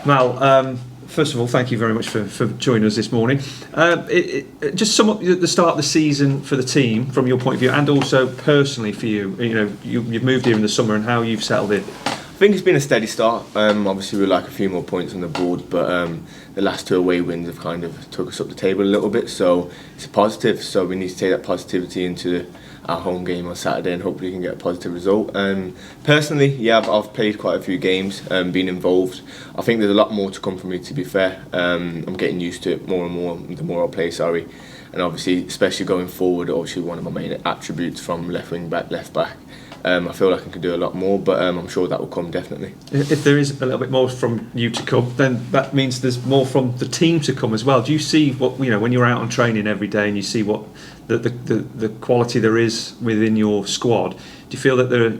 Mal, first of all, thank you very much for joining us this morning. Just sum up the start of the season for the team from your point of view, and also personally for you. You've moved here in the summer and how you've settled in. I think it's been a steady start. Obviously, we'd like a few more points on the board, but the last two away wins have kind of took us up the table a little bit. So it's a positive. So we need to take that positivity into our home game on Saturday, and hopefully we can get a positive result. Personally, yeah, I've played quite a few games, been involved. I think there's a lot more to come from me, to be fair. I'm getting used to it more and more the more I play, and obviously, especially going forward, obviously one of my main attributes from left wing back, left back. I feel like I can do a lot more, but I'm sure that will come definitely. If there is a little bit more from you to come, then that means there's more from the team to come as well. Do you see what when you're out on training every day and you see what the quality there is within your squad? Do you feel that there?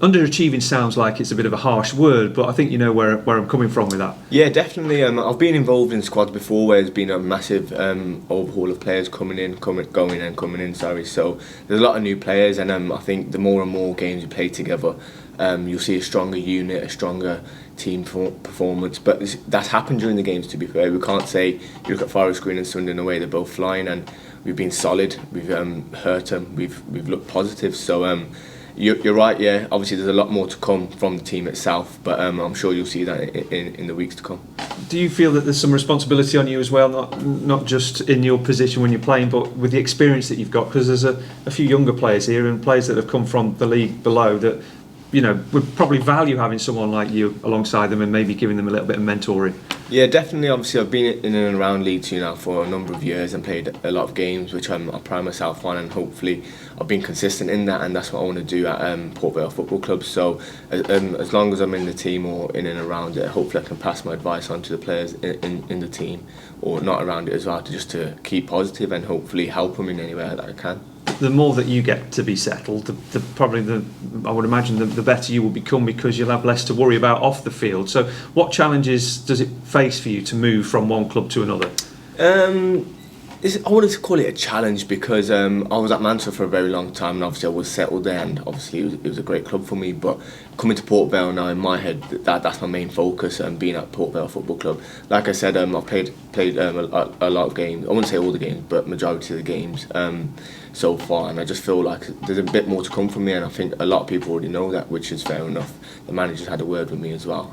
Underachieving sounds like it's a bit of a harsh word, but I think you know where I'm coming from with that. Yeah, definitely. I've been involved in squads before where there's been a massive overhaul of players coming in. So there's a lot of new players, and I think the more and more games you play together, you'll see a stronger unit, a stronger team performance. But that's happened during the games, to be fair. We can't say, you look at Forest Green and Sunderland away, they're both flying, and we've been solid. We've hurt them. We've looked positive. So. You're right, yeah. Obviously, there's a lot more to come from the team itself, but I'm sure you'll see that in the weeks to come. Do you feel that there's some responsibility on you as well, not just in your position when you're playing, but with the experience that you've got? Because there's a few younger players here and players that have come from the league below that would probably value having someone like you alongside them and maybe giving them a little bit of mentoring. Yeah, definitely. Obviously, I've been in and around League 2 now for a number of years and played a lot of games, which I pride myself on, and hopefully I've been consistent in that, and that's what I want to do at Port Vale Football Club. So as long as I'm in the team or in and around it, hopefully I can pass my advice on to the players in the team or not around it as well, to keep positive and hopefully help them in any way that I can. The more that you get to be settled, I would imagine the better you will become, because you'll have less to worry about off the field. So what challenges does it face for you to move from one club to another? I wouldn't call it a challenge, because I was at Manchester for a very long time, and obviously I was settled there, and obviously it was a great club for me. But coming to Port Vale now, in my head, that's my main focus, and being at Port Vale Football Club. Like I said, I've played a lot of games. I wouldn't say all the games, but majority of the games so far, and I just feel like there's a bit more to come from me, and I think a lot of people already know that, which is fair enough. The manager's had a word with me as well.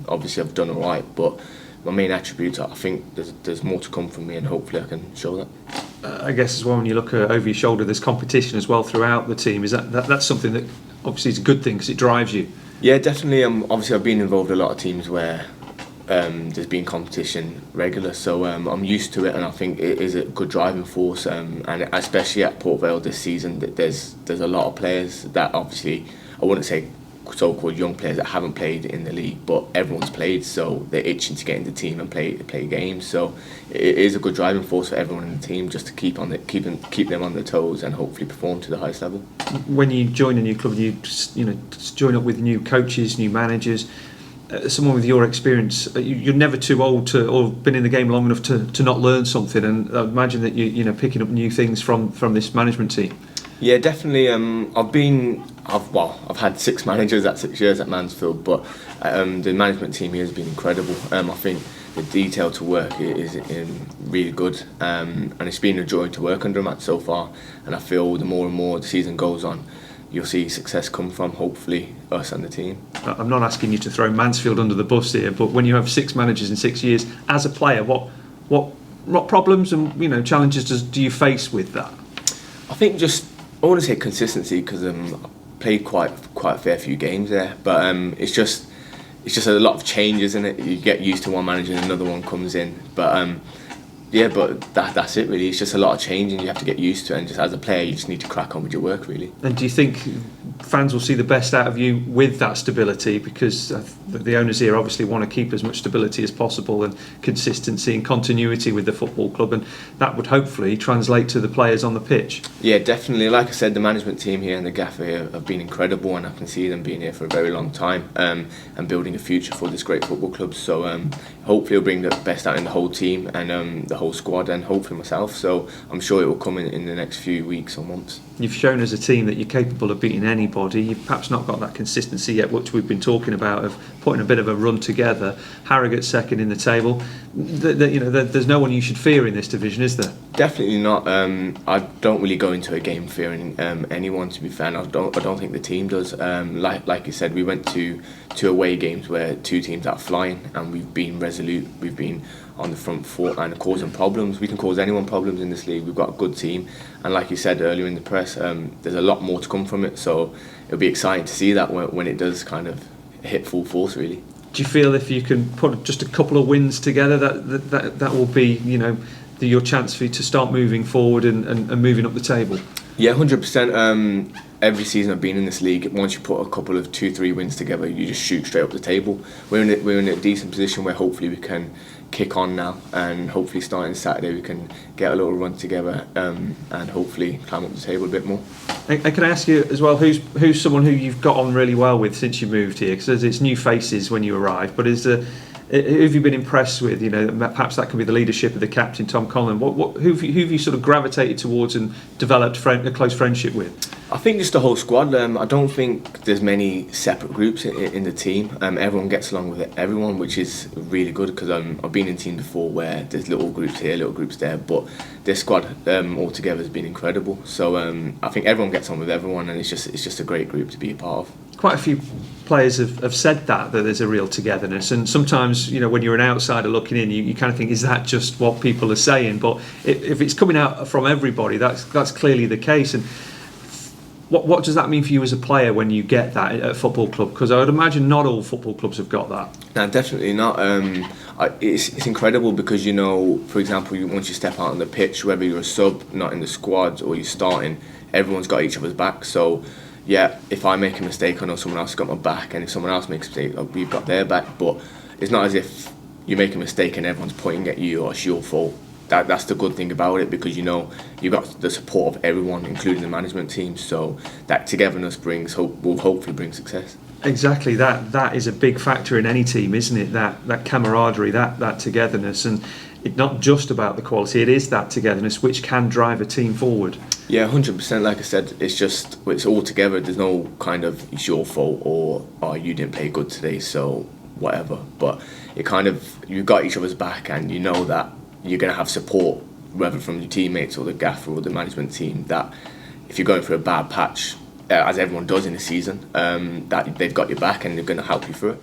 Obviously I've done alright, but my main attributes, I think there's more to come from me, and hopefully I can show that. I guess as well, when you look over your shoulder, there's competition as well throughout the team. Is that's something that obviously is a good thing because it drives you? Yeah, definitely. Obviously I've been involved in a lot of teams where there's been competition regular, so I'm used to it, and I think it is a good driving force, and especially at Port Vale this season, there's a lot of players that obviously, I wouldn't say so-called young players that haven't played in the league, but everyone's played, so they're itching to get into the team and play games. So it is a good driving force for everyone in the team, just to keep them on their toes and hopefully perform to the highest level. When you join a new club, you join up with new coaches, new managers. Someone with your experience, you're never too old to, or been in the game long enough to not learn something, and I imagine that you're picking up new things from this management team. Yeah, definitely. I've had 6 managers at 6 years at Mansfield, but the management team here has been incredible. I think the detail to work is really good, and it's been a joy to work under them so far. And I feel the more and more the season goes on, you'll see success come from, hopefully, us and the team. I'm not asking you to throw Mansfield under the bus here, but when you have 6 managers in 6 years, as a player, what problems and challenges do you face with that? I think I want to say consistency, because I played quite a fair few games there, but it's just a lot of changes in it. You get used to one manager and another one comes in, but that's it really. It's just a lot of change, and you have to get used to it, and just as a player you just need to crack on with your work really. And do you think fans will see the best out of you with that stability, because the owners here obviously want to keep as much stability as possible and consistency and continuity with the football club, and that would hopefully translate to the players on the pitch? Yeah, definitely. Like I said, the management team here and the gaffer here have been incredible, and I can see them being here for a very long time, and building a future for this great football club. So hopefully it'll bring the best out in the whole team and the whole squad, and hopefully myself. So I'm sure it will come in the next few weeks or months. You've shown as a team that you're capable of beating anybody. You've perhaps not got that consistency yet, which we've been talking about, of putting a bit of a run together. Harrogate's second in the table. There's no one you should fear in this division, is there? Definitely not. I don't really go into a game fearing anyone, to be fair. And I don't think the team does. Like you said, we went to away games where two teams are flying, and we've been resolute. We've been on the front foot and causing problems. We can cause anyone problems in this league. We've got a good team, and like you said earlier in the press, there's a lot more to come from it. So it'll be exciting to see that when it does kind of hit full force, really. Do you feel if you can put just a couple of wins together, that will be your chance for you to start moving forward and moving up the table? Yeah, 100%. Every season I've been in this league, once you put a couple of 2-3 wins together, you just shoot straight up the table. We're in a decent position where hopefully we can kick on now, and hopefully starting Saturday we can get a little run together and hopefully climb up the table a bit more. And can I ask you as well, who's someone who you've got on really well with since you moved here? Because it's new faces when you arrive, but who have you been impressed with? Perhaps that could be the leadership of the captain, Tom Conlon. Who have you sort of gravitated towards and developed a close friendship with? I think just the whole squad. I don't think there's many separate groups in the team. Everyone gets along with everyone, which is really good, because I've been in teams before where there's little groups here, little groups there, but this squad altogether has been incredible. So I think everyone gets on with everyone, and it's just a great group to be a part of. Quite a few players have said that there's a real togetherness, and sometimes when you're an outsider looking in, you kind of think, is that just what people are saying? But if it's coming out from everybody, that's clearly the case. And what does that mean for you as a player when you get that at a football club? Because I would imagine not all football clubs have got that. No, definitely not. It's incredible because, for example, once you step out on the pitch, whether you're a sub, not in the squad, or you're starting, everyone's got each other's back. So, yeah, if I make a mistake, I know someone else has got my back, and if someone else makes a mistake, we've got their back. But it's not as if you make a mistake and everyone's pointing at you or it's your fault. That's the good thing about it, because you've got the support of everyone, including the management team. So that togetherness will hopefully bring success. Exactly, that is a big factor in any team, isn't it? That camaraderie, that togetherness, and it's not just about the quality. It is that togetherness which can drive a team forward. Yeah, 100%. Like I said, it's all together. There's no kind of it's your fault or you didn't play good today, so whatever. But you've got each other's back, and you know that you're going to have support, whether from your teammates or the gaffer or the management team, that if you're going through a bad patch, as everyone does in the season, that they've got your back and they're going to help you through it.